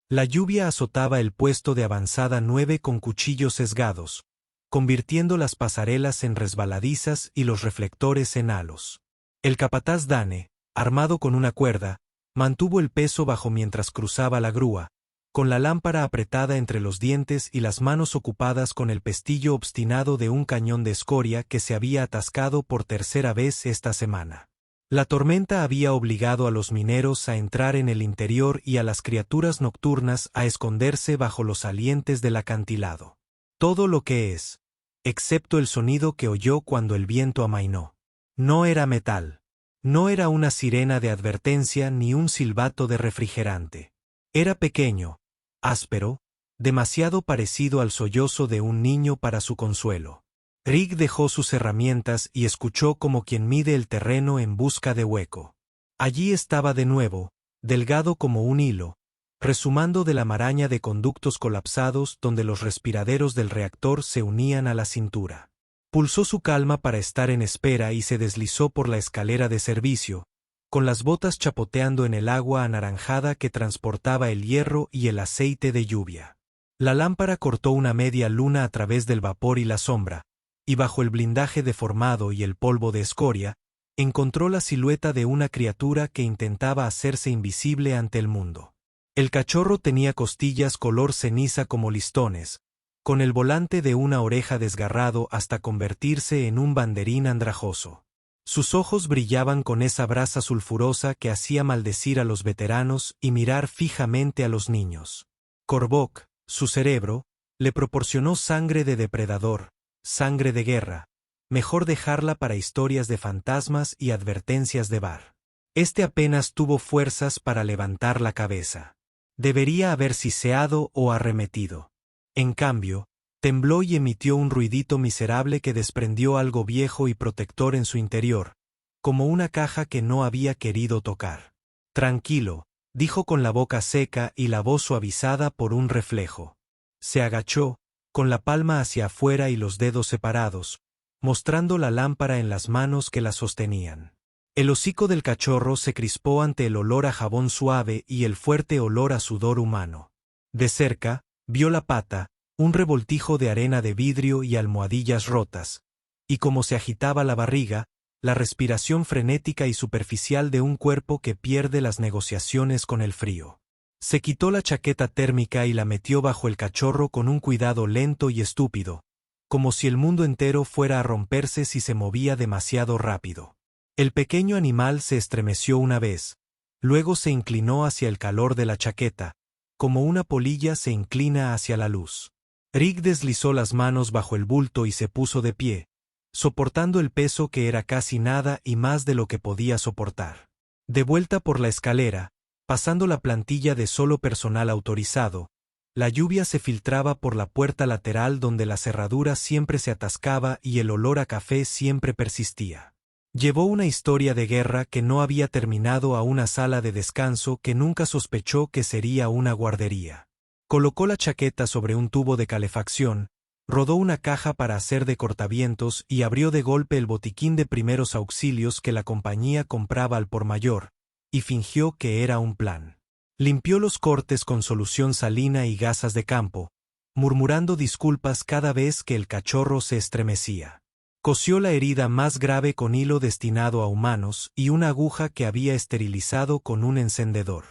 La lluvia azotaba el puesto de avanzada 9 con cuchillos sesgados, convirtiendo las pasarelas en resbaladizas y los reflectores en halos. El capataz Dane, armado con una cuerda, mantuvo el peso bajo mientras cruzaba la grúa, con la lámpara apretada entre los dientes y las manos ocupadas con el pestillo obstinado de un cañón de escoria que se había atascado por tercera vez esta semana. La tormenta había obligado a los mineros a entrar en el interior y a las criaturas nocturnas a esconderse bajo los salientes del acantilado. Todo lo que es, excepto el sonido que oyó cuando el viento amainó. No era metal. No era una sirena de advertencia ni un silbato de refrigerante. Era pequeño, áspero, demasiado parecido al sollozo de un niño para su consuelo. Rig dejó sus herramientas y escuchó como quien mide el terreno en busca de hueco. Allí estaba de nuevo, delgado como un hilo, resumando de la maraña de conductos colapsados donde los respiraderos del reactor se unían a la cintura. Pulsó su calma para estar en espera y se deslizó por la escalera de servicio, con las botas chapoteando en el agua anaranjada que transportaba el hierro y el aceite de lluvia. La lámpara cortó una media luna a través del vapor y la sombra, y bajo el blindaje deformado y el polvo de escoria, encontró la silueta de una criatura que intentaba hacerse invisible ante el mundo. El cachorro tenía costillas color ceniza como listones, con el volante de una oreja desgarrado hasta convertirse en un banderín andrajoso. Sus ojos brillaban con esa brasa sulfurosa que hacía maldecir a los veteranos y mirar fijamente a los niños. Korvok, su cerebro, le proporcionó sangre de depredador, sangre de guerra, mejor dejarla para historias de fantasmas y advertencias de bar. Este apenas tuvo fuerzas para levantar la cabeza. Debería haber siseado o arremetido. En cambio, tembló y emitió un ruidito miserable que desprendió algo viejo y protector en su interior, como una caja que no había querido tocar. Tranquilo, dijo con la boca seca y la voz suavizada por un reflejo. Se agachó, con la palma hacia afuera y los dedos separados, mostrando la lámpara en las manos que la sostenían. El hocico del cachorro se crispó ante el olor a jabón suave y el fuerte olor a sudor humano. De cerca, vio la pata, un revoltijo de arena de vidrio y almohadillas rotas, y como se agitaba la barriga, la respiración frenética y superficial de un cuerpo que pierde las negociaciones con el frío. Se quitó la chaqueta térmica y la metió bajo el cachorro con un cuidado lento y estúpido, como si el mundo entero fuera a romperse si se movía demasiado rápido. El pequeño animal se estremeció una vez, luego se inclinó hacia el calor de la chaqueta, como una polilla se inclina hacia la luz. Rig deslizó las manos bajo el bulto y se puso de pie, soportando el peso que era casi nada y más de lo que podía soportar. De vuelta por la escalera, pasando la plantilla de solo personal autorizado, la lluvia se filtraba por la puerta lateral donde la cerradura siempre se atascaba y el olor a café siempre persistía. Llevó una historia de guerra que no había terminado a una sala de descanso que nunca sospechó que sería una guardería. Colocó la chaqueta sobre un tubo de calefacción, rodó una caja para hacer de cortavientos y abrió de golpe el botiquín de primeros auxilios que la compañía compraba al por mayor, y fingió que era un plan. Limpió los cortes con solución salina y gasas de campo, murmurando disculpas cada vez que el cachorro se estremecía. Cosió la herida más grave con hilo destinado a humanos y una aguja que había esterilizado con un encendedor.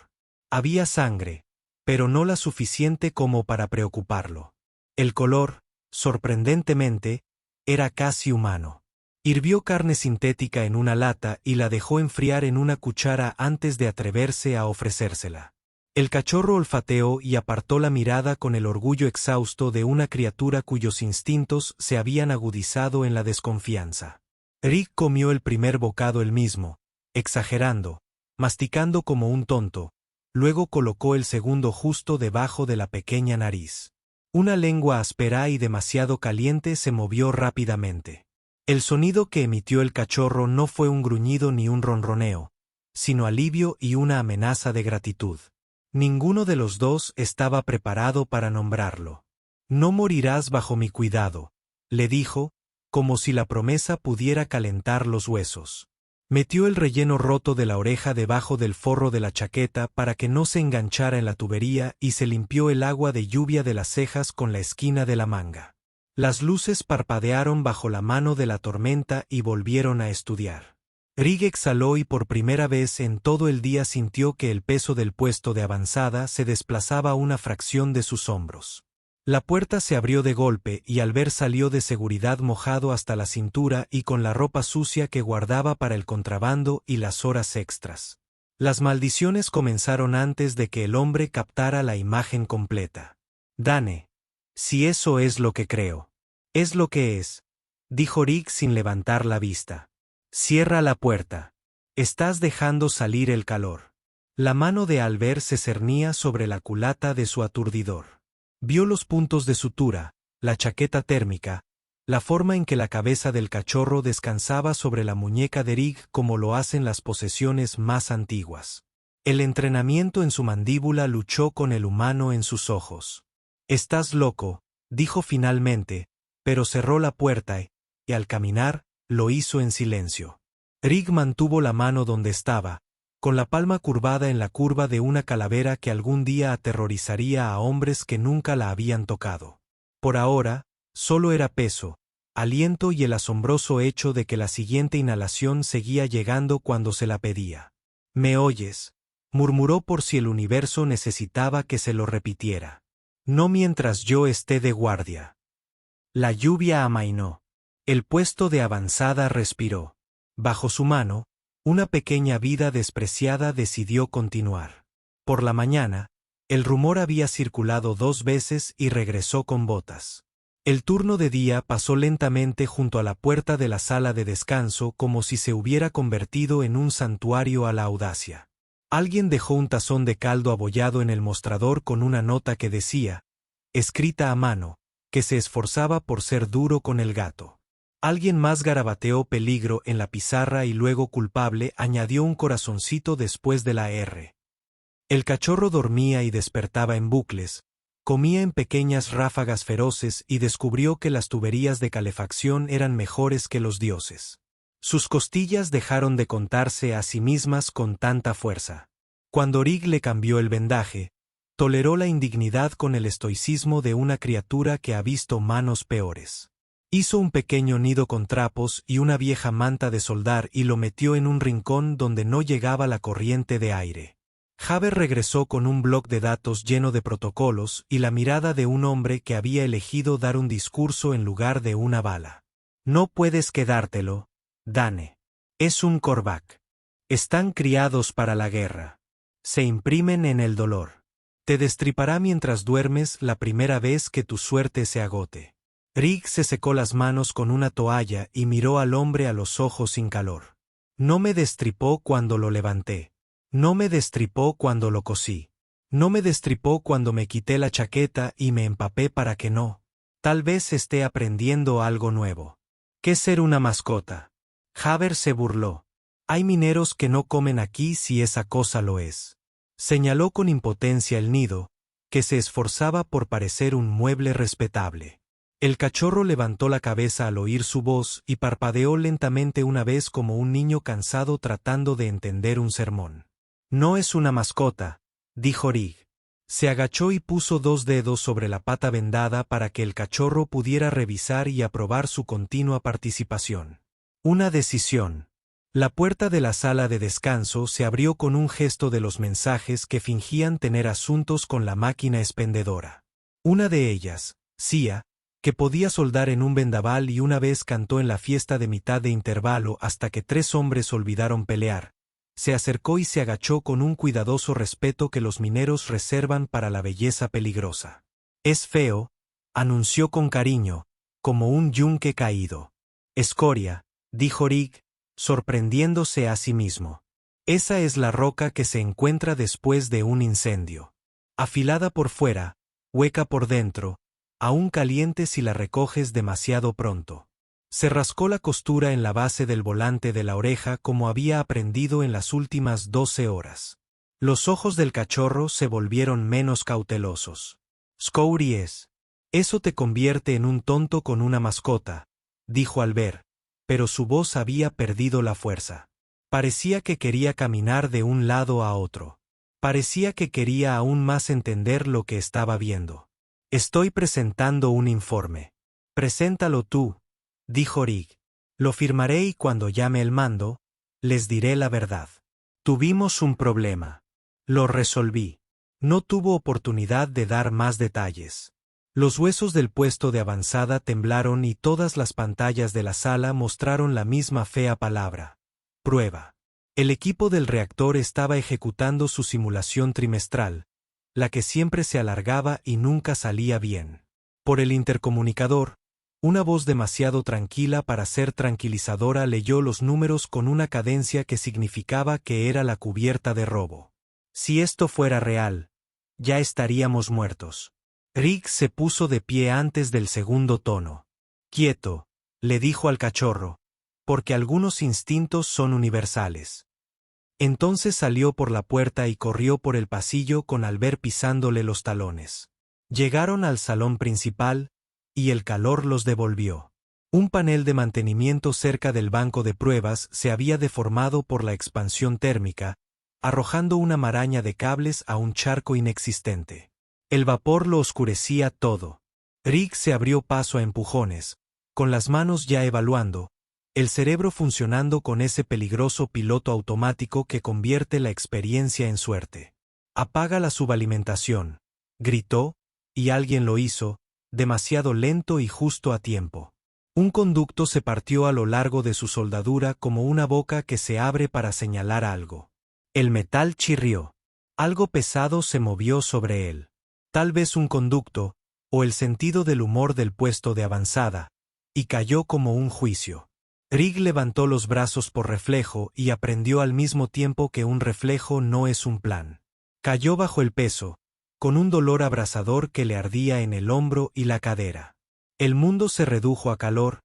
Había sangre, pero no la suficiente como para preocuparlo. El color, sorprendentemente, era casi humano. Hirvió carne sintética en una lata y la dejó enfriar en una cuchara antes de atreverse a ofrecérsela. El cachorro olfateó y apartó la mirada con el orgullo exhausto de una criatura cuyos instintos se habían agudizado en la desconfianza. Rick comió el primer bocado él mismo, exagerando, masticando como un tonto, luego colocó el segundo justo debajo de la pequeña nariz. Una lengua áspera y demasiado caliente se movió rápidamente. El sonido que emitió el cachorro no fue un gruñido ni un ronroneo, sino alivio y una amenaza de gratitud. Ninguno de los dos estaba preparado para nombrarlo. No morirás bajo mi cuidado, le dijo, como si la promesa pudiera calentar los huesos. Metió el relleno roto de la oreja debajo del forro de la chaqueta para que no se enganchara en la tubería y se limpió el agua de lluvia de las cejas con la esquina de la manga. Las luces parpadearon bajo la mano de la tormenta y volvieron a estudiar. Rig exhaló y por primera vez en todo el día sintió que el peso del puesto de avanzada se desplazaba una fracción de sus hombros. La puerta se abrió de golpe y Albert salió de seguridad mojado hasta la cintura y con la ropa sucia que guardaba para el contrabando y las horas extras. Las maldiciones comenzaron antes de que el hombre captara la imagen completa. «Dane, si eso es lo que creo. Es lo que es», dijo Rig sin levantar la vista. «Cierra la puerta. Estás dejando salir el calor». La mano de Albert se cernía sobre la culata de su aturdidor. Vio los puntos de sutura, la chaqueta térmica, la forma en que la cabeza del cachorro descansaba sobre la muñeca de Rig como lo hacen las posesiones más antiguas. El entrenamiento en su mandíbula luchó con el humano en sus ojos. «Estás loco», dijo finalmente, pero cerró la puerta y al caminar, lo hizo en silencio. Rig mantuvo la mano donde estaba, con la palma curvada en la curva de una calavera que algún día aterrorizaría a hombres que nunca la habían tocado. Por ahora, solo era peso, aliento y el asombroso hecho de que la siguiente inhalación seguía llegando cuando se la pedía. «¿Me oyes?», murmuró por si el universo necesitaba que se lo repitiera. «No mientras yo esté de guardia». La lluvia amainó. El puesto de avanzada respiró. Bajo su mano, una pequeña vida despreciada decidió continuar. Por la mañana, el rumor había circulado 2 veces y regresó con botas. El turno de día pasó lentamente junto a la puerta de la sala de descanso como si se hubiera convertido en un santuario a la audacia. Alguien dejó un tazón de caldo abollado en el mostrador con una nota que decía, escrita a mano, que se esforzaba por ser duro con el gato. Alguien más garabateó peligro en la pizarra y luego culpable añadió un corazoncito después de la R. El cachorro dormía y despertaba en bucles, comía en pequeñas ráfagas feroces y descubrió que las tuberías de calefacción eran mejores que los dioses. Sus costillas dejaron de contarse a sí mismas con tanta fuerza. Cuando Rig le cambió el vendaje, toleró la indignidad con el estoicismo de una criatura que ha visto manos peores. Hizo un pequeño nido con trapos y una vieja manta de soldar y lo metió en un rincón donde no llegaba la corriente de aire. Haber regresó con un bloc de datos lleno de protocolos y la mirada de un hombre que había elegido dar un discurso en lugar de una bala. «No puedes quedártelo, Dane. Es un Korvac. Están criados para la guerra. Se imprimen en el dolor. Te destripará mientras duermes la primera vez que tu suerte se agote». Rig se secó las manos con una toalla y miró al hombre a los ojos sin calor. «No me destripó cuando lo levanté. No me destripó cuando lo cosí. No me destripó cuando me quité la chaqueta y me empapé para que no. Tal vez esté aprendiendo algo nuevo. ¿Qué ser una mascota?» Haber se burló. «Hay mineros que no comen aquí si esa cosa lo es». Señaló con impotencia el nido, que se esforzaba por parecer un mueble respetable. El cachorro levantó la cabeza al oír su voz y parpadeó lentamente una vez como un niño cansado tratando de entender un sermón. «No es una mascota», dijo Rig. Se agachó y puso 2 dedos sobre la pata vendada para que el cachorro pudiera revisar y aprobar su continua participación. Una decisión. La puerta de la sala de descanso se abrió con un gesto de los mensajes que fingían tener asuntos con la máquina expendedora. Una de ellas, Sia, que podía soldar en un vendaval y una vez cantó en la fiesta de mitad de intervalo hasta que 3 hombres olvidaron pelear, se acercó y se agachó con un cuidadoso respeto que los mineros reservan para la belleza peligrosa. «Es feo», anunció con cariño, «como un yunque caído». «Escoria», dijo Rig, sorprendiéndose a sí mismo. «Esa es la roca que se encuentra después de un incendio. Afilada por fuera, hueca por dentro, aún caliente si la recoges demasiado pronto». Se rascó la costura en la base del volante de la oreja como había aprendido en las últimas 12 horas. Los ojos del cachorro se volvieron menos cautelosos. «Scouries. Eso te convierte en un tonto con una mascota», dijo Albert, pero su voz había perdido la fuerza. Parecía que quería caminar de un lado a otro. Parecía que quería aún más entender lo que estaba viendo. Estoy presentando un informe. Preséntalo tú, dijo Rig. Lo firmaré y cuando llame el mando, les diré la verdad. Tuvimos un problema. Lo resolví. No tuvo oportunidad de dar más detalles. Los huesos del puesto de avanzada temblaron y todas las pantallas de la sala mostraron la misma fea palabra. Prueba. El equipo del reactor estaba ejecutando su simulación trimestral, la que siempre se alargaba y nunca salía bien. Por el intercomunicador, una voz demasiado tranquila para ser tranquilizadora leyó los números con una cadencia que significaba que era la cubierta de robo. Si esto fuera real, ya estaríamos muertos. Rig se puso de pie antes del segundo tono. Quieto, le dijo al cachorro, porque algunos instintos son universales. Entonces salió por la puerta y corrió por el pasillo con Albert pisándole los talones. Llegaron al salón principal, y el calor los devolvió. Un panel de mantenimiento cerca del banco de pruebas se había deformado por la expansión térmica, arrojando una maraña de cables a un charco inexistente. El vapor lo oscurecía todo. Rig se abrió paso a empujones, con las manos ya evaluando, el cerebro funcionando con ese peligroso piloto automático que convierte la experiencia en suerte. «Apaga la subalimentación», gritó, y alguien lo hizo, demasiado lento y justo a tiempo. Un conducto se partió a lo largo de su soldadura como una boca que se abre para señalar algo. El metal chirrió. Algo pesado se movió sobre él. Tal vez un conducto, o el sentido del humor del puesto de avanzada, y cayó como un juicio. Rig levantó los brazos por reflejo y aprendió al mismo tiempo que un reflejo no es un plan. Cayó bajo el peso, con un dolor abrasador que le ardía en el hombro y la cadera. El mundo se redujo a calor,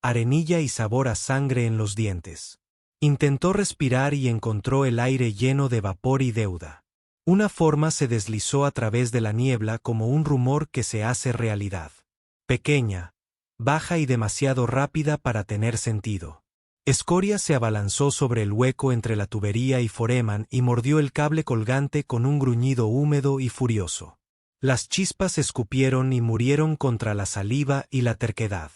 arenilla y sabor a sangre en los dientes. Intentó respirar y encontró el aire lleno de vapor y deuda. Una forma se deslizó a través de la niebla como un rumor que se hace realidad. Pequeña, baja y demasiado rápida para tener sentido. Escoria se abalanzó sobre el hueco entre la tubería y Foreman y mordió el cable colgante con un gruñido húmedo y furioso. Las chispas escupieron y murieron contra la saliva y la terquedad.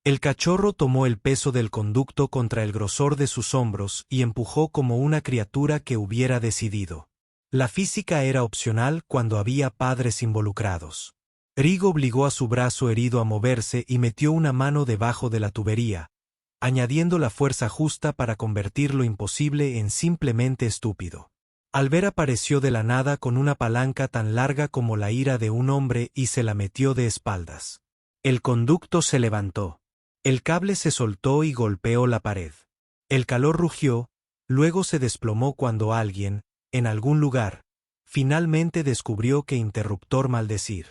El cachorro tomó el peso del conducto contra el grosor de sus hombros y empujó como una criatura que hubiera decidido. La física era opcional cuando había padres involucrados. Rig obligó a su brazo herido a moverse y metió una mano debajo de la tubería, añadiendo la fuerza justa para convertir lo imposible en simplemente estúpido. Albert apareció de la nada con una palanca tan larga como la ira de un hombre y se la metió de espaldas. El conducto se levantó. El cable se soltó y golpeó la pared. El calor rugió, luego se desplomó cuando alguien, en algún lugar, finalmente descubrió qué interruptor maldecir.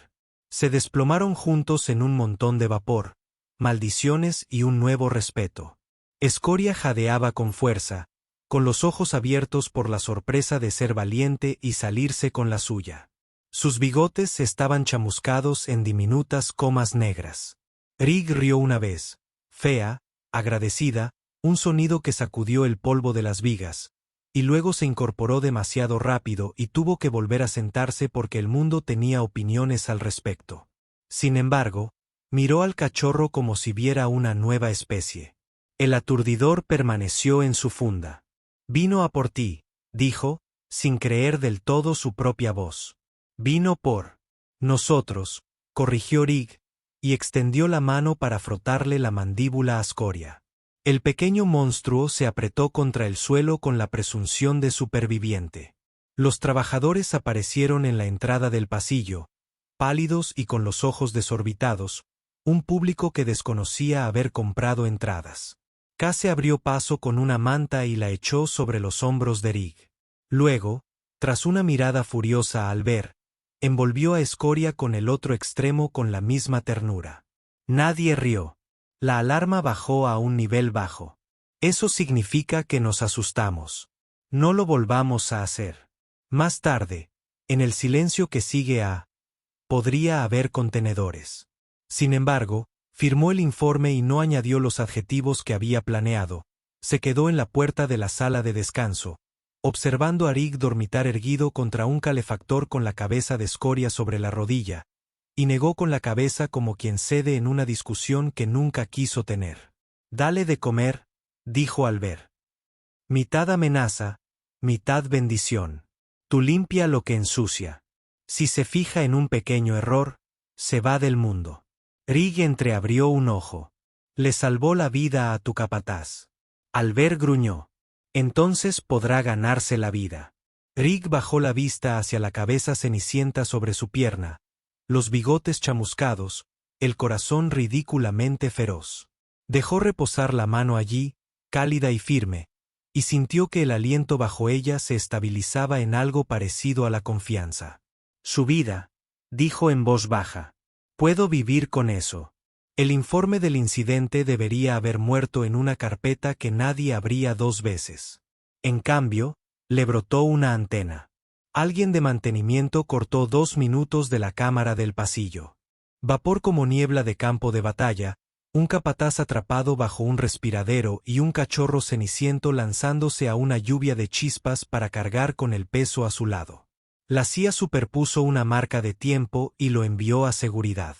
Se desplomaron juntos en un montón de vapor, maldiciones y un nuevo respeto. Escoria jadeaba con fuerza, con los ojos abiertos por la sorpresa de ser valiente y salirse con la suya. Sus bigotes estaban chamuscados en diminutas comas negras. Rig rió una vez, fea, agradecida, un sonido que sacudió el polvo de las vigas, y luego se incorporó demasiado rápido y tuvo que volver a sentarse porque el mundo tenía opiniones al respecto. Sin embargo, miró al cachorro como si viera una nueva especie. El aturdidor permaneció en su funda. «Vino a por ti», dijo, sin creer del todo su propia voz. «Vino por nosotros», corrigió Rig, y extendió la mano para frotarle la mandíbula a Escoria. El pequeño monstruo se apretó contra el suelo con la presunción de superviviente. Los trabajadores aparecieron en la entrada del pasillo, pálidos y con los ojos desorbitados, un público que desconocía haber comprado entradas. Case abrió paso con una manta y la echó sobre los hombros de Rig. Luego, tras una mirada furiosa al ver, envolvió a Escoria con el otro extremo con la misma ternura. Nadie rió. La alarma bajó a un nivel bajo. Eso significa que nos asustamos. No lo volvamos a hacer. Más tarde, en el silencio que sigue podría haber contenedores. Sin embargo, firmó el informe y no añadió los adjetivos que había planeado, Se quedó en la puerta de la sala de descanso, observando a Rig dormitar erguido contra un calefactor con la cabeza de escoria sobre la rodilla, y negó con la cabeza como quien cede en una discusión que nunca quiso tener. «Dale de comer», dijo al ver. «Mitad amenaza, mitad bendición. Tú limpia lo que ensucia. Si se fija en un pequeño error, se va del mundo». Rig entreabrió un ojo. «Le salvó la vida a tu capataz». Albert gruñó. «Entonces podrá ganarse la vida». Rig bajó la vista hacia la cabeza cenicienta sobre su pierna, los bigotes chamuscados, el corazón ridículamente feroz. Dejó reposar la mano allí, cálida y firme, y sintió que el aliento bajo ella se estabilizaba en algo parecido a la confianza. «Su vida», dijo en voz baja. «Puedo vivir con eso». El informe del incidente debería haber muerto en una carpeta que nadie abría 2 veces. En cambio, le brotó una antena. Alguien de mantenimiento cortó 2 minutos de la cámara del pasillo. Vapor como niebla de campo de batalla, un capataz atrapado bajo un respiradero y un cachorro ceniciento lanzándose a una lluvia de chispas para cargar con el peso a su lado. La CIA superpuso una marca de tiempo y lo envió a seguridad.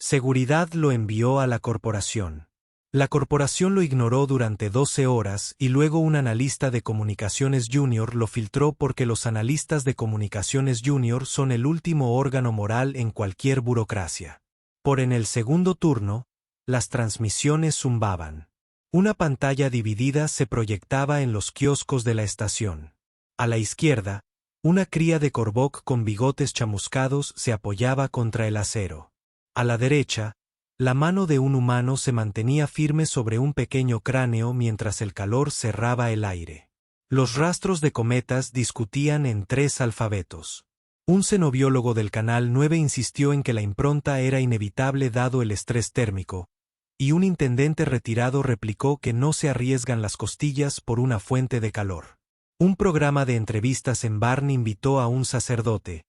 Seguridad lo envió a la corporación. La corporación lo ignoró durante 12 horas y luego un analista de comunicaciones junior lo filtró porque los analistas de comunicaciones junior son el último órgano moral en cualquier burocracia. En el segundo turno, las transmisiones zumbaban. Una pantalla dividida se proyectaba en los kioscos de la estación. A la izquierda, una cría de corvoc con bigotes chamuscados se apoyaba contra el acero. A la derecha, la mano de un humano se mantenía firme sobre un pequeño cráneo mientras el calor cerraba el aire. Los rastros de cometas discutían en 3 alfabetos. Un xenobiólogo del Canal 9 insistió en que la impronta era inevitable dado el estrés térmico, y un intendente retirado replicó que no se arriesgan las costillas por una fuente de calor. Un programa de entrevistas en Barn invitó a un sacerdote,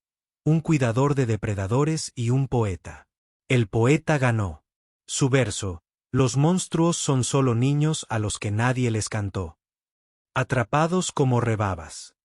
un cuidador de depredadores y un poeta. El poeta ganó. Su verso, «Los monstruos son solo niños a los que nadie les cantó. Atrapados como rebabas».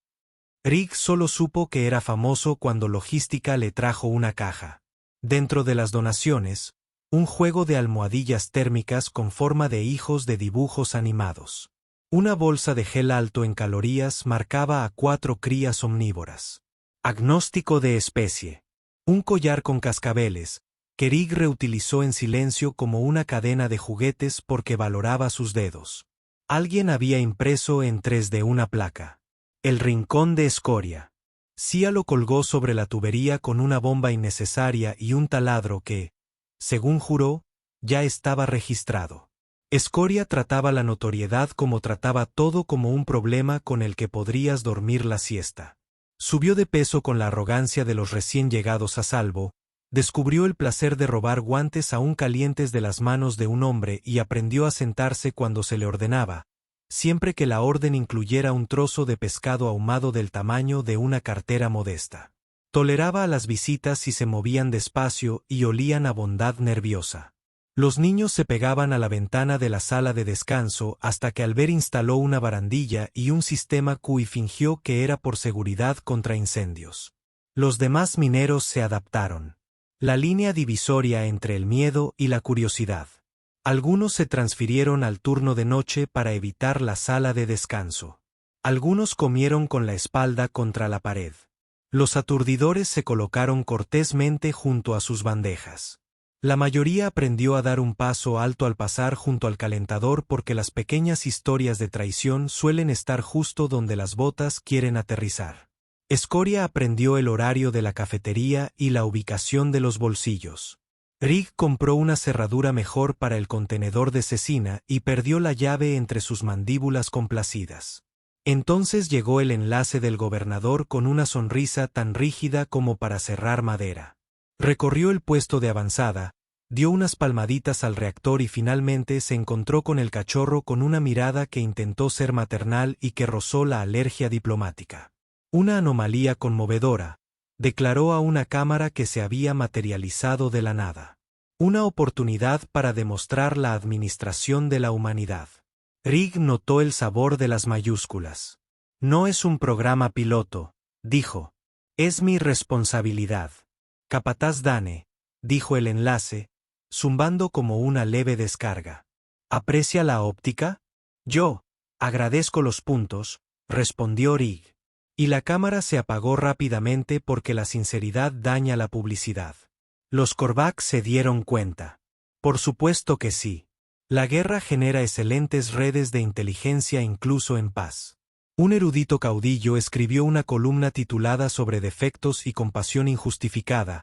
Rig solo supo que era famoso cuando Logística le trajo una caja. Dentro de las donaciones, un juego de almohadillas térmicas con forma de hijos de dibujos animados. Una bolsa de gel alto en calorías marcaba a 4 crías omnívoras. Agnóstico de especie. Un collar con cascabeles, que Rig reutilizó en silencio como una cadena de juguetes porque valoraba sus dedos. Alguien había impreso en 3D una placa. «El rincón de escoria». Cia lo colgó sobre la tubería con una bomba innecesaria y un taladro que, según juró, ya estaba registrado. Escoria trataba la notoriedad como trataba todo como un problema con el que podrías dormir la siesta. Subió de peso con la arrogancia de los recién llegados a salvo, descubrió el placer de robar guantes aún calientes de las manos de un hombre y aprendió a sentarse cuando se le ordenaba, siempre que la orden incluyera un trozo de pescado ahumado del tamaño de una cartera modesta. Toleraba a las visitas si se movían despacio y olían a bondad nerviosa. Los niños se pegaban a la ventana de la sala de descanso hasta que Albert instaló una barandilla y un sistema QI fingió que era por seguridad contra incendios. Los demás mineros se adaptaron. La línea divisoria entre el miedo y la curiosidad. Algunos se transfirieron al turno de noche para evitar la sala de descanso. Algunos comieron con la espalda contra la pared. Los aturdidores se colocaron cortésmente junto a sus bandejas. La mayoría aprendió a dar un paso alto al pasar junto al calentador porque las pequeñas historias de traición suelen estar justo donde las botas quieren aterrizar. Escoria aprendió el horario de la cafetería y la ubicación de los bolsillos. Rig compró una cerradura mejor para el contenedor de cecina y perdió la llave entre sus mandíbulas complacidas. Entonces llegó el enlace del gobernador con una sonrisa tan rígida como para cerrar madera. Recorrió el puesto de avanzada, dio unas palmaditas al reactor y finalmente se encontró con el cachorro con una mirada que intentó ser maternal y que rozó la alergia diplomática. Una anomalía conmovedora, declaró a una cámara que se había materializado de la nada. Una oportunidad para demostrar la administración de la humanidad. Rig notó el sabor de las mayúsculas. No es un programa piloto, dijo. Es mi responsabilidad. Capataz Dane, dijo el enlace, zumbando como una leve descarga. ¿Aprecia la óptica? Yo, agradezco los puntos, respondió Rig. Y la cámara se apagó rápidamente porque la sinceridad daña la publicidad. Los Korvac se dieron cuenta. Por supuesto que sí. La guerra genera excelentes redes de inteligencia incluso en paz. Un erudito caudillo escribió una columna titulada sobre defectos y compasión injustificada,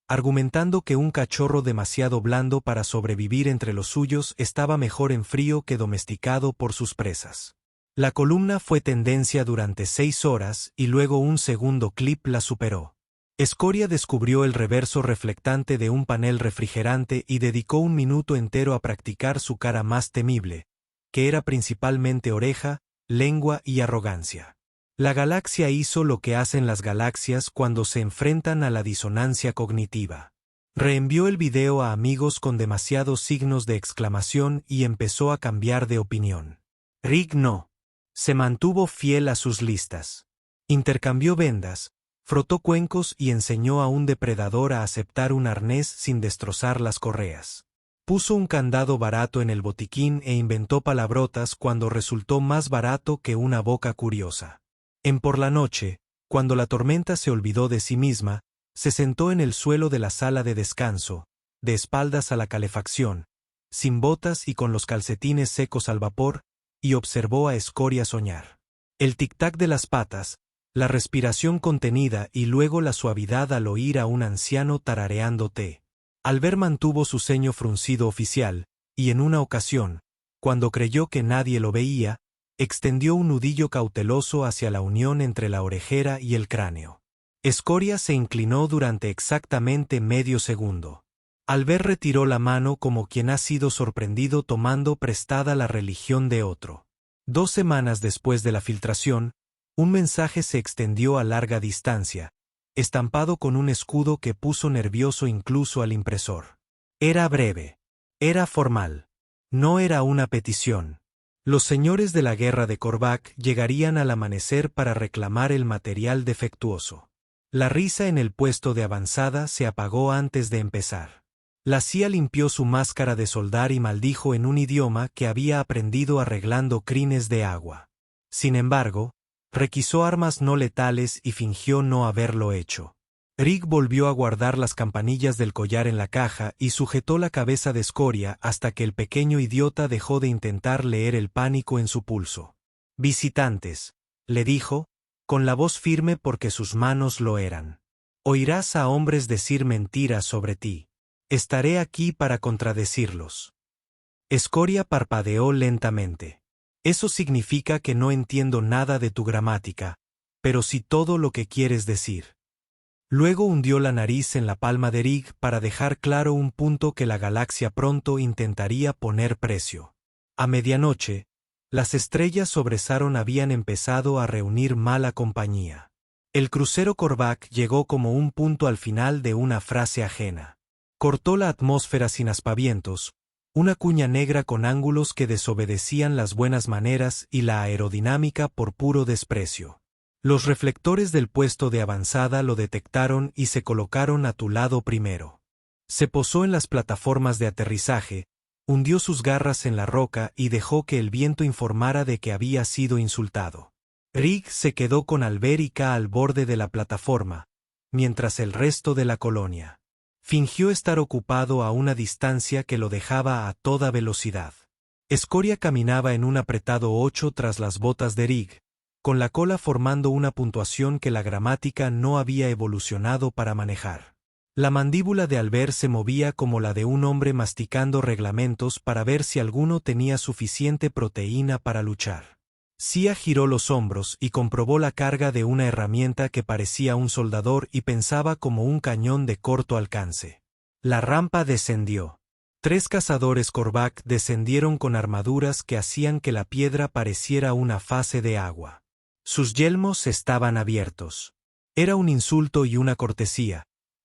argumentando que un cachorro demasiado blando para sobrevivir entre los suyos estaba mejor en frío que domesticado por sus presas. La columna fue tendencia durante 6 horas y luego un segundo clip la superó. Escoria descubrió el reverso reflectante de un panel refrigerante y dedicó un minuto entero a practicar su cara más temible, que era principalmente oreja, lengua y arrogancia. La galaxia hizo lo que hacen las galaxias cuando se enfrentan a la disonancia cognitiva. Reenvió el video a amigos con demasiados signos de exclamación y empezó a cambiar de opinión. Rig no. Se mantuvo fiel a sus listas. Intercambió vendas, frotó cuencos y enseñó a un depredador a aceptar un arnés sin destrozar las correas. Puso un candado barato en el botiquín e inventó palabrotas cuando resultó más barato que una boca curiosa. Por la noche, cuando la tormenta se olvidó de sí misma, se sentó en el suelo de la sala de descanso, de espaldas a la calefacción, sin botas y con los calcetines secos al vapor, y observó a Escoria soñar. El tic-tac de las patas, la respiración contenida y luego la suavidad al oír a un anciano tarareando té. Albert mantuvo su ceño fruncido oficial, y en una ocasión, cuando creyó que nadie lo veía, extendió un nudillo cauteloso hacia la unión entre la orejera y el cráneo. Escoria se inclinó durante exactamente medio segundo. Albert retiró la mano como quien ha sido sorprendido tomando prestada la religión de otro. 2 semanas después de la filtración, un mensaje se extendió a larga distancia, estampado con un escudo que puso nervioso incluso al impresor. Era breve. Era formal. No era una petición. Los señores de la guerra de Korvac llegarían al amanecer para reclamar el material defectuoso. La risa en el puesto de avanzada se apagó antes de empezar. La CIA limpió su máscara de soldar y maldijo en un idioma que había aprendido arreglando crines de agua. Sin embargo, requisó armas no letales y fingió no haberlo hecho. Rig volvió a guardar las campanillas del collar en la caja y sujetó la cabeza de Escoria hasta que el pequeño idiota dejó de intentar leer el pánico en su pulso. «Visitantes», le dijo, con la voz firme porque sus manos lo eran. «Oirás a hombres decir mentiras sobre ti. Estaré aquí para contradecirlos». Escoria parpadeó lentamente. «Eso significa que no entiendo nada de tu gramática, pero sí todo lo que quieres decir». Luego hundió la nariz en la palma de Rig para dejar claro un punto que la galaxia pronto intentaría poner precio. A medianoche, las estrellas sobre Saron habían empezado a reunir mala compañía. El crucero Korvac llegó como un punto al final de una frase ajena. Cortó la atmósfera sin aspavientos, una cuña negra con ángulos que desobedecían las buenas maneras y la aerodinámica por puro desprecio. Los reflectores del puesto de avanzada lo detectaron y se colocaron a tu lado primero. Se posó en las plataformas de aterrizaje, hundió sus garras en la roca y dejó que el viento informara de que había sido insultado. Rig se quedó con Albert y K al borde de la plataforma, mientras el resto de la colonia fingió estar ocupado a una distancia que lo dejaba a toda velocidad. Escoria caminaba en un apretado 8 tras las botas de Rig, con la cola formando una puntuación que la gramática no había evolucionado para manejar. La mandíbula de Albert se movía como la de un hombre masticando reglamentos para ver si alguno tenía suficiente proteína para luchar. Sia giró los hombros y comprobó la carga de una herramienta que parecía un soldador y pensaba como un cañón de corto alcance. La rampa descendió. 3 cazadores Korvac descendieron con armaduras que hacían que la piedra pareciera una fase de agua. Sus yelmos estaban abiertos. Era un insulto y una cortesía,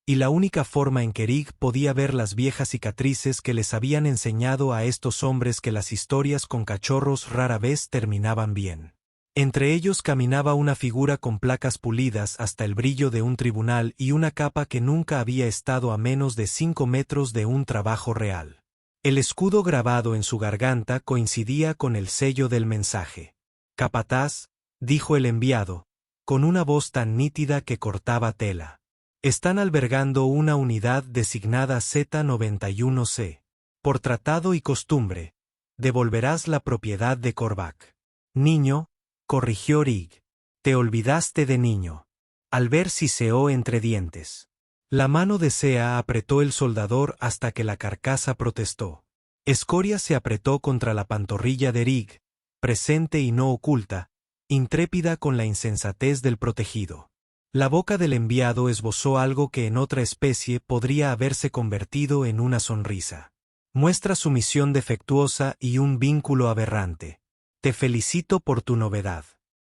y la única forma en que Rig podía ver las viejas cicatrices que les habían enseñado a estos hombres que las historias con cachorros rara vez terminaban bien. Entre ellos caminaba una figura con placas pulidas hasta el brillo de un tribunal y una capa que nunca había estado a menos de 5 metros de un trabajo real. El escudo grabado en su garganta coincidía con el sello del mensaje. «Capataz», dijo el enviado, con una voz tan nítida que cortaba tela. «Están albergando una unidad designada Z91C. Por tratado y costumbre, devolverás la propiedad de Korvac». «Niño», corrigió Rig. «Te olvidaste de niño». Albert siseó entre dientes. La mano de Sea apretó el soldador hasta que la carcasa protestó. Escoria se apretó contra la pantorrilla de Rig, presente y no oculta, intrépida con la insensatez del protegido. La boca del enviado esbozó algo que en otra especie podría haberse convertido en una sonrisa. «Muestra sumisión defectuosa y un vínculo aberrante. Te felicito por tu novedad.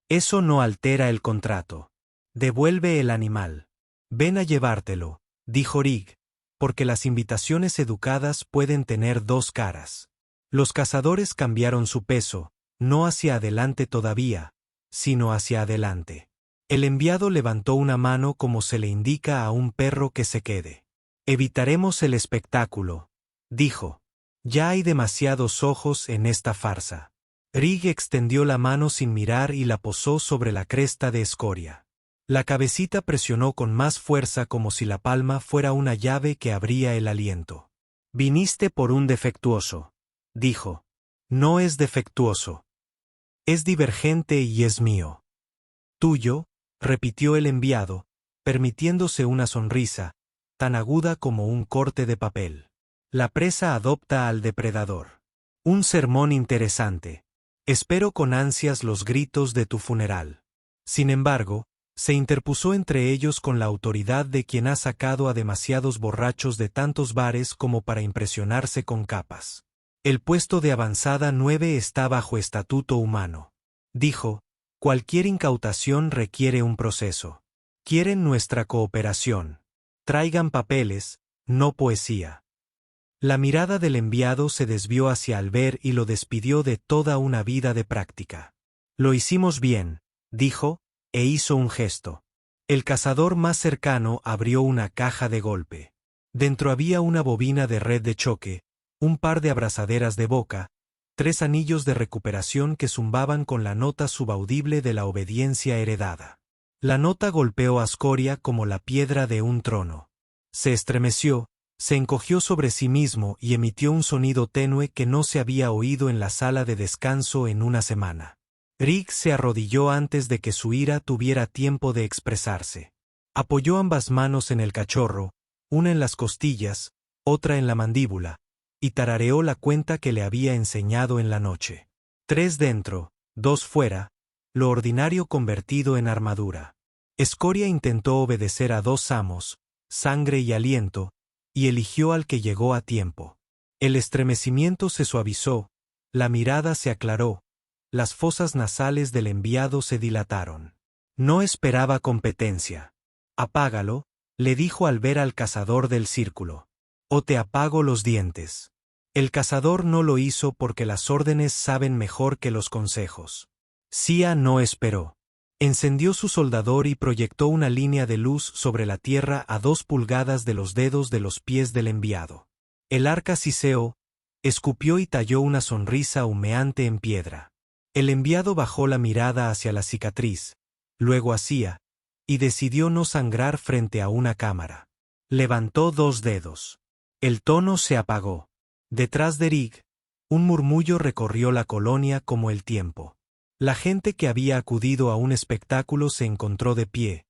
Eso no altera el contrato. Devuelve el animal. Ven a llevártelo», dijo Rig, porque las invitaciones educadas pueden tener dos caras. Los cazadores cambiaron su peso, no hacia adelante todavía, sino hacia adelante. El enviado levantó una mano como se le indica a un perro que se quede. «Evitaremos el espectáculo», dijo. «Ya hay demasiados ojos en esta farsa». Rig extendió la mano sin mirar y la posó sobre la cresta de Escoria. La cabecita presionó con más fuerza como si la palma fuera una llave que abría el aliento. «Viniste por un defectuoso», dijo. «No es defectuoso. Es divergente y es mío». «Tuyo», repitió el enviado, permitiéndose una sonrisa, tan aguda como un corte de papel. «La presa adopta al depredador. Un sermón interesante. Espero con ansias los gritos de tu funeral». Sin embargo, se interpuso entre ellos con la autoridad de quien ha sacado a demasiados borrachos de tantos bares como para impresionarse con capas. «El puesto de avanzada 9 está bajo estatuto humano», dijo. «Cualquier incautación requiere un proceso. Quieren nuestra cooperación. Traigan papeles, no poesía». La mirada del enviado se desvió hacia Albert y lo despidió de toda una vida de práctica. «Lo hicimos bien», dijo, e hizo un gesto. El cazador más cercano abrió una caja de golpe. Dentro había una bobina de red de choque, un par de abrazaderas de boca, 3 anillos de recuperación que zumbaban con la nota subaudible de la obediencia heredada. La nota golpeó a Escoria como la piedra de un trono. Se estremeció, se encogió sobre sí mismo y emitió un sonido tenue que no se había oído en la sala de descanso en una semana. Rig se arrodilló antes de que su ira tuviera tiempo de expresarse. Apoyó ambas manos en el cachorro, una en las costillas, otra en la mandíbula, y tarareó la cuenta que le había enseñado en la noche. 3 dentro, 2 fuera, lo ordinario convertido en armadura. Escoria intentó obedecer a 2 amos, sangre y aliento, y eligió al que llegó a tiempo. El estremecimiento se suavizó, la mirada se aclaró, las fosas nasales del enviado se dilataron. No esperaba competencia. «Apágalo», le dijo al ver al cazador del círculo. «O te apago los dientes». El cazador no lo hizo porque las órdenes saben mejor que los consejos. Sia no esperó. Encendió su soldador y proyectó una línea de luz sobre la tierra a 2 pulgadas de los dedos de los pies del enviado. El arca siseó, escupió y talló una sonrisa humeante en piedra. El enviado bajó la mirada hacia la cicatriz, luego hacia, y decidió no sangrar frente a una cámara. Levantó 2 dedos. El tono se apagó. Detrás de Rig, un murmullo recorrió la colonia como el tiempo. La gente que había acudido a un espectáculo se encontró de pie,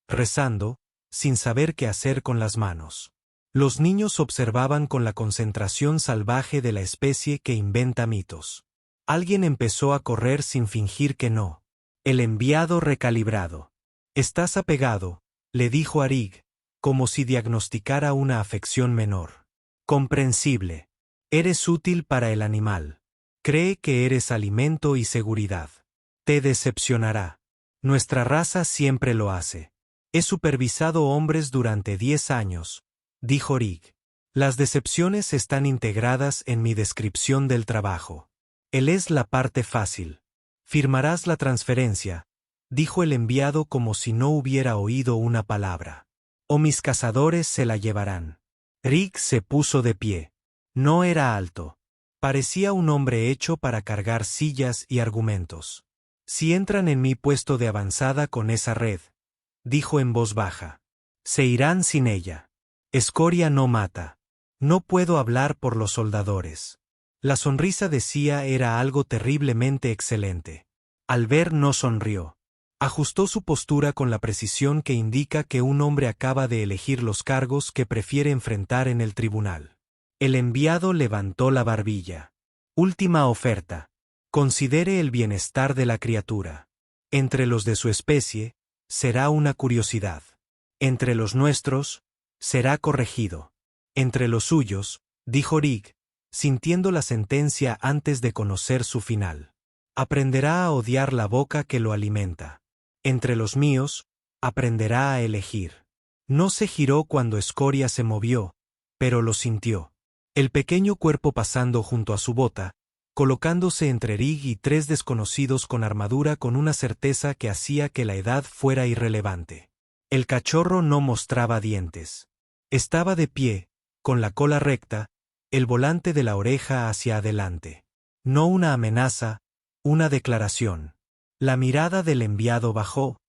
rezando, sin saber qué hacer con las manos. Los niños observaban con la concentración salvaje de la especie que inventa mitos. Alguien empezó a correr sin fingir que no. El enviado recalibrado. «Estás apegado», le dijo a Rig, como si diagnosticara una afección menor. «Comprensible. Eres útil para el animal. Cree que eres alimento y seguridad. Te decepcionará. Nuestra raza siempre lo hace. He supervisado hombres durante 10 años, dijo Rig. Las decepciones están integradas en mi descripción del trabajo. Él es la parte fácil. Firmarás la transferencia, dijo el enviado como si no hubiera oído una palabra. O mis cazadores se la llevarán. Rig se puso de pie. No era alto. Parecía un hombre hecho para cargar sillas y argumentos. Si entran en mi puesto de avanzada con esa red, dijo en voz baja, se irán sin ella. Escoria no mata. No puedo hablar por los soldadores. La sonrisa decía era algo terriblemente excelente. Albert no sonrió. Ajustó su postura con la precisión que indica que un hombre acaba de elegir los cargos que prefiere enfrentar en el tribunal. El enviado levantó la barbilla. Última oferta. Considere el bienestar de la criatura. Entre los de su especie, será una curiosidad. Entre los nuestros, será corregido. Entre los suyos, dijo Rig, sintiendo la sentencia antes de conocer su final. Aprenderá a odiar la boca que lo alimenta. Entre los míos, aprenderá a elegir. No se giró cuando Escoria se movió, pero lo sintió. El pequeño cuerpo pasando junto a su bota, colocándose entre Rig y 3 desconocidos con armadura con una certeza que hacía que la edad fuera irrelevante. El cachorro no mostraba dientes. Estaba de pie, con la cola recta, el volante de la oreja hacia adelante. No una amenaza, una declaración. La mirada del enviado bajó,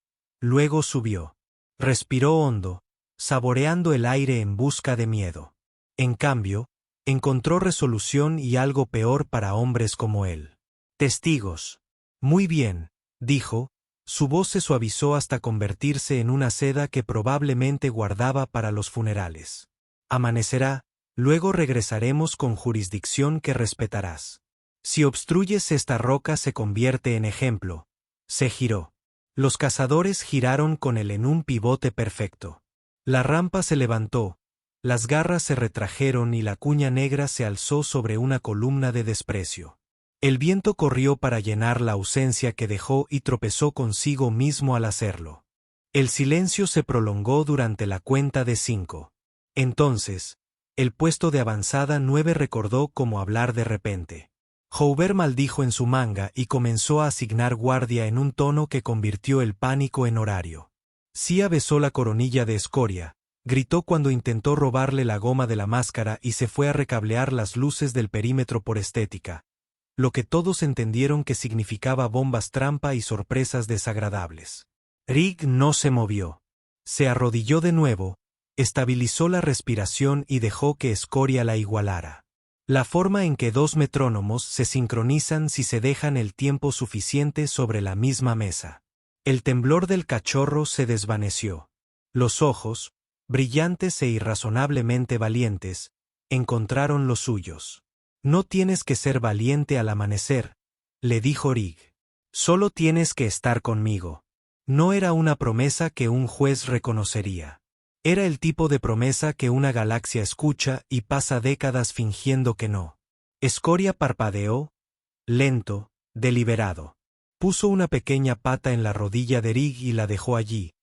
luego subió. Respiró hondo, saboreando el aire en busca de miedo. En cambio, encontró resolución y algo peor para hombres como él. Testigos. Muy bien, dijo, su voz se suavizó hasta convertirse en una seda que probablemente guardaba para los funerales. Amanecerá, luego regresaremos con jurisdicción que respetarás. Si obstruyes esta roca se convierte en ejemplo. Se giró. Los cazadores giraron con él en un pivote perfecto. La rampa se levantó, las garras se retrajeron y la cuña negra se alzó sobre una columna de desprecio. El viento corrió para llenar la ausencia que dejó y tropezó consigo mismo al hacerlo. El silencio se prolongó durante la cuenta de 5. Entonces, el puesto de avanzada 9 recordó cómo hablar de repente. Joubert maldijo en su manga y comenzó a asignar guardia en un tono que convirtió el pánico en horario. Sia besó la coronilla de Escoria, gritó cuando intentó robarle la goma de la máscara y se fue a recablear las luces del perímetro por estética, lo que todos entendieron que significaba bombas trampa y sorpresas desagradables. Rig no se movió. Se arrodilló de nuevo, estabilizó la respiración y dejó que Escoria la igualara. La forma en que 2 metrónomos se sincronizan si se dejan el tiempo suficiente sobre la misma mesa. El temblor del cachorro se desvaneció. Los ojos, brillantes e irrazonablemente valientes, encontraron los suyos. No tienes que ser valiente al amanecer, le dijo Rig. Solo tienes que estar conmigo. No era una promesa que un juez reconocería. Era el tipo de promesa que una galaxia escucha y pasa décadas fingiendo que no. Escoria parpadeó, lento, deliberado. Puso una pequeña pata en la rodilla de Rig y la dejó allí,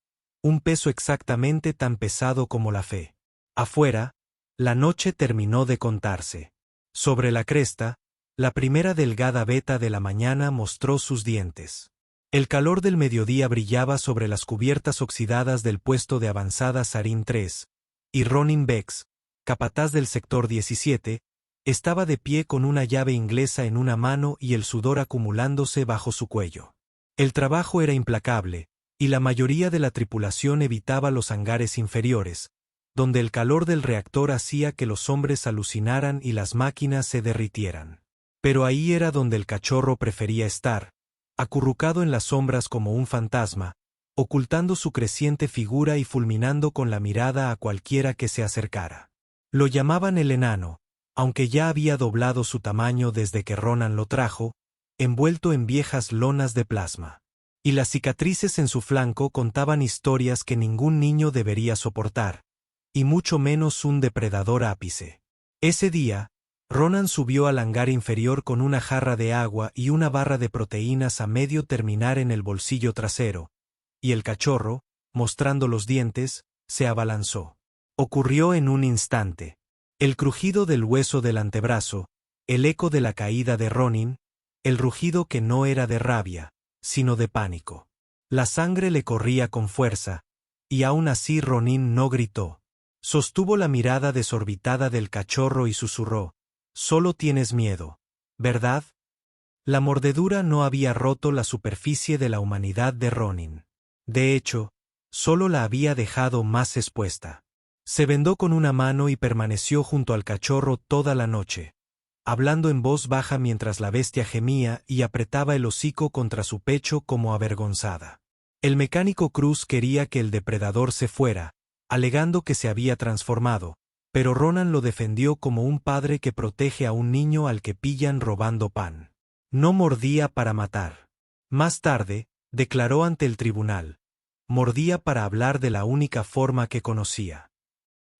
un peso exactamente tan pesado como la fe. Afuera, la noche terminó de contarse. Sobre la cresta, la primera delgada veta de la mañana mostró sus dientes. El calor del mediodía brillaba sobre las cubiertas oxidadas del puesto de avanzada Sarin 3, y Ronin Bex, capataz del sector 17, estaba de pie con una llave inglesa en una mano y el sudor acumulándose bajo su cuello. El trabajo era implacable, y la mayoría de la tripulación evitaba los hangares inferiores, donde el calor del reactor hacía que los hombres alucinaran y las máquinas se derritieran. Pero ahí era donde el cachorro prefería estar, acurrucado en las sombras como un fantasma, ocultando su creciente figura y fulminando con la mirada a cualquiera que se acercara. Lo llamaban el enano, aunque ya había doblado su tamaño desde que Ronan lo trajo, envuelto en viejas lonas de plasma. Y las cicatrices en su flanco contaban historias que ningún niño debería soportar, y mucho menos un depredador ápice. Ese día, Ronan subió al hangar inferior con una jarra de agua y una barra de proteínas a medio terminar en el bolsillo trasero, y el cachorro, mostrando los dientes, se abalanzó. Ocurrió en un instante. El crujido del hueso del antebrazo, el eco de la caída de Ronin, el rugido que no era de rabia, sino de pánico. La sangre le corría con fuerza, y aún así Ronin no gritó. Sostuvo la mirada desorbitada del cachorro y susurró: «Solo tienes miedo, ¿verdad?». La mordedura no había roto la superficie de la humanidad de Ronin. De hecho, solo la había dejado más expuesta. Se vendó con una mano y permaneció junto al cachorro toda la noche, hablando en voz baja mientras la bestia gemía y apretaba el hocico contra su pecho como avergonzada. El mecánico Cruz quería que el depredador se fuera, alegando que se había transformado, pero Ronan lo defendió como un padre que protege a un niño al que pillan robando pan. No mordía para matar. Más tarde, declaró ante el tribunal, mordía para hablar de la única forma que conocía.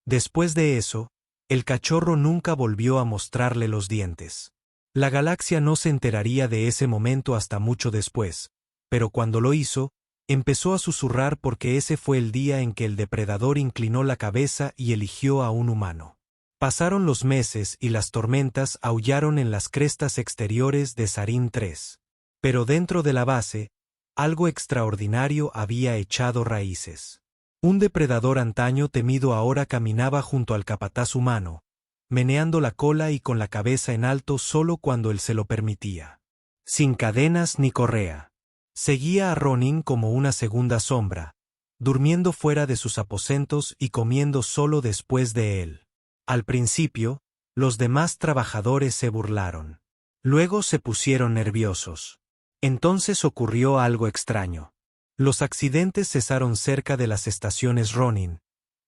Después de eso, el cachorro nunca volvió a mostrarle los dientes. La galaxia no se enteraría de ese momento hasta mucho después, pero cuando lo hizo, empezó a susurrar porque ese fue el día en que el depredador inclinó la cabeza y eligió a un humano. Pasaron los meses y las tormentas aullaron en las crestas exteriores de Sarin 3. Pero dentro de la base, algo extraordinario había echado raíces. Un depredador antaño temido ahora caminaba junto al capataz humano, meneando la cola y con la cabeza en alto solo cuando él se lo permitía. Sin cadenas ni correa. Seguía a Ronin como una segunda sombra, durmiendo fuera de sus aposentos y comiendo solo después de él. Al principio, los demás trabajadores se burlaron. Luego se pusieron nerviosos. Entonces ocurrió algo extraño. Los accidentes cesaron cerca de las estaciones Ronin,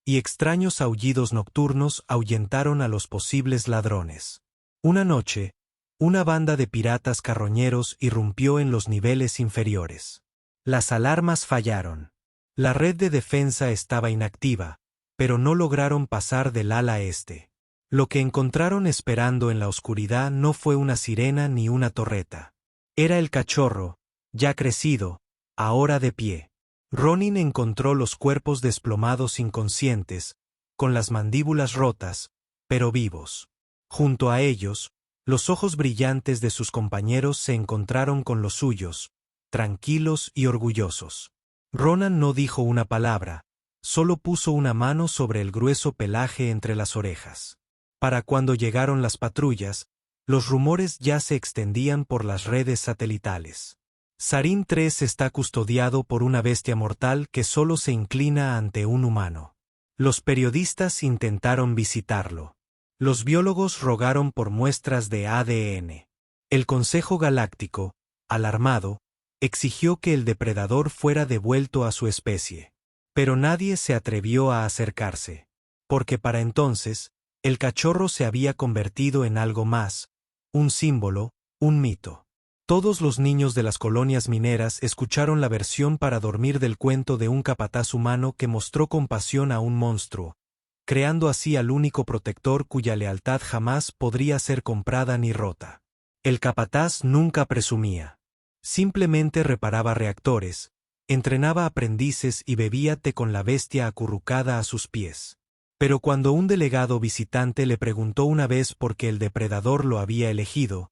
y extraños aullidos nocturnos ahuyentaron a los posibles ladrones. Una noche, una banda de piratas carroñeros irrumpió en los niveles inferiores. Las alarmas fallaron. La red de defensa estaba inactiva, pero no lograron pasar del ala este. Lo que encontraron esperando en la oscuridad no fue una sirena ni una torreta. Era el cachorro, ya crecido, ahora de pie. Ronin encontró los cuerpos desplomados inconscientes, con las mandíbulas rotas, pero vivos. Junto a ellos, los ojos brillantes de sus compañeros se encontraron con los suyos, tranquilos y orgullosos. Ronan no dijo una palabra, solo puso una mano sobre el grueso pelaje entre las orejas. Para cuando llegaron las patrullas, los rumores ya se extendían por las redes satelitales. Sarin 3 está custodiado por una bestia mortal que solo se inclina ante un humano. Los periodistas intentaron visitarlo. Los biólogos rogaron por muestras de ADN. El Consejo Galáctico, alarmado, exigió que el depredador fuera devuelto a su especie. Pero nadie se atrevió a acercarse, porque para entonces, el cachorro se había convertido en algo más, un símbolo, un mito. Todos los niños de las colonias mineras escucharon la versión para dormir del cuento de un capataz humano que mostró compasión a un monstruo, creando así al único protector cuya lealtad jamás podría ser comprada ni rota. El capataz nunca presumía. Simplemente reparaba reactores, entrenaba aprendices y bebía té con la bestia acurrucada a sus pies. Pero cuando un delegado visitante le preguntó una vez por qué el depredador lo había elegido,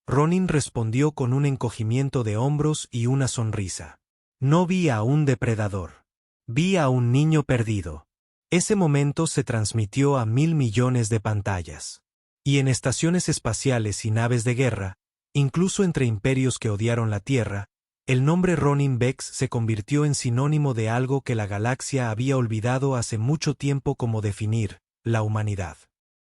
Ronin respondió con un encogimiento de hombros y una sonrisa. No vi a un depredador. Vi a un niño perdido. Ese momento se transmitió a 1.000 millones de pantallas. Y en estaciones espaciales y naves de guerra, incluso entre imperios que odiaron la Tierra, el nombre Ronin Vex se convirtió en sinónimo de algo que la galaxia había olvidado hace mucho tiempo: como definir la humanidad.